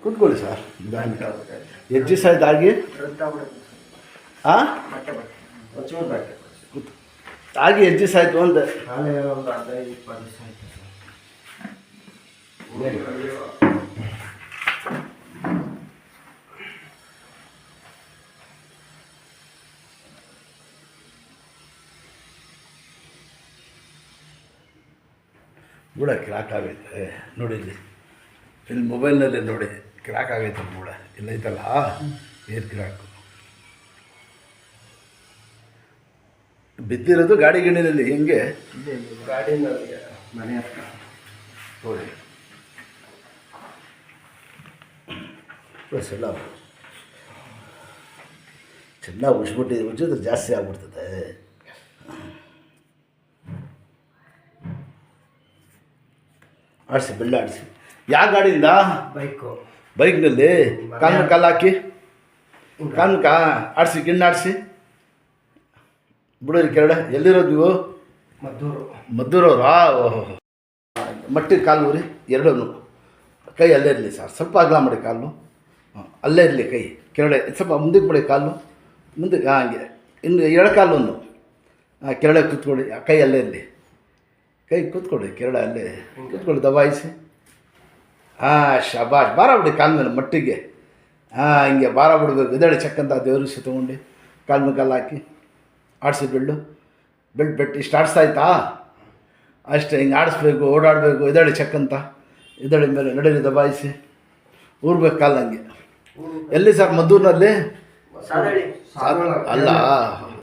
ಕೂತ್ಕೊಳ್ಳಿ ಸರ್. ಎಷ್ಟು ದಿವಸ ಆಯ್ತು ಆಗಿ? ಹಾಂ ಆಗಿ ಎಷ್ಟು ದಿವಸ ಆಯಿತು ಅಂದೆ? ಒಂದು 15-20 ದಿವಸ ಆಯಿತು ಬುಡ ಕ್ರಾಕ್ ಆಗೈತೆ ನೋಡಿ. ಇಲ್ಲಿ ಮೊಬೈಲ್ನಲ್ಲೇ ನೋಡಿ ಕ್ರಾಕ್ ಆಗೈತೆ ಬುಡ. ಇಲ್ಲೈತಲ್ಲ ಏರ್ ಕ್ರಾಕು ಬಿದ್ದಿರೋದು ಗಾಡಿ ಗಿಣಿನಲ್ಲಿ. ಹೆಂಗೆ ಗಾಡಿನಲ್ಲಿ ಮನೆ ಹತ್ರ ನೋಡಿ ಎಲ್ಲ ಚೆನ್ನಾಗಿ ಉಜ್ಬಿಟ್ಟಿದೆ. ಉಜ್ಜಿದ್ರೆ ಜಾಸ್ತಿ ಆಗ್ಬಿಡ್ತದೆ. ಆಡಿಸಿ ಬೆಳ್ಳ ಆಡಿಸಿ. ಯಾವ ಗಾಡಿಯಿಂದ? ಬೈಕ್ನಲ್ಲಿ ಕಾಲು ಕಾಲು ಹಾಕಿ ಆಡಿಸಿ ಗಿಣ್ಣು ಆಡಿಸಿ ಬಿಡೋರಿ ಕೆರಡೆ. ಎಲ್ಲಿರೋದು ನೀವು? ಮದ್ದೂರವ್ರಾ? ಓಹೋ. ಮಟ್ಟಿಗೆ ಕಾಲು ಊರಿ ಎರಡೂ ಕೈ ಅಲ್ಲೇ ಇರಲಿ ಸರ್. ಸ್ವಲ್ಪ ಅಗಲ ಮಾಡಿ ಕಾಲು. ಅಲ್ಲೇ ಇರಲಿ ಕೈ ಕೆರಡೆ. ಸ್ವಲ್ಪ ಮುಂದಕ್ಕೆ ಮಾಡಿ ಕಾಲು ಮುಂದಕ್ಕೆ. ಹಂಗೆ ಇನ್ನು ಎಡಕಾಲು ಒಂದು ಕೆರಡೆ ಕೂತ್ಕೊಳ್ಳಿ. ಕೈ ಅಲ್ಲೇ ಇರಲಿ. ಕೈ ಕೂತ್ಕೊಳ್ಳಿ ಕೆರಡೆ ಅಲ್ಲೇ ಕೂತ್ಕೊಳ್ಳಿ. ದಬಾಯಿಸಿ. ಶಬಾಷ್. ಭಾರ ಬಿಡಿ ಕಾಲ ಮೇಲೆ ಮಟ್ಟಿಗೆ. ಹಿಂಗೆ ಭಾರ ಬಿಡಬೇಕು. ಇದಳೆ ಚಕ್ಕಂತ ದೇವ್ರಿಗೆ ತೊಗೊಂಡು ಕಾಲ ಮೇಲೆ ಕಾಲು ಹಾಕಿ ಆಡಿಸಿ ಬೆಟ್ಟು ಇಷ್ಟು ಆಡಿಸ್ತಾಯ್ತಾ? ಅಷ್ಟೇ. ಹಿಂಗೆ ಆಡಿಸ್ಬೇಕು, ಓಡಾಡಬೇಕು. ಇದಳೆ ಚಕ್ಕಂತ ಇದಳೆ ಮೇಲೆ ನಡೀಲಿ ದಬಾಯಿಸಿ ಊರ್ಬೇಕು ಕಾಲು. ಹಂಗೆ ಎಲ್ಲಿ ಸರ್? ಮದ್ದೂರಿನಲ್ಲಿ? ಸಾದಳಿ ಅಲ್ಲ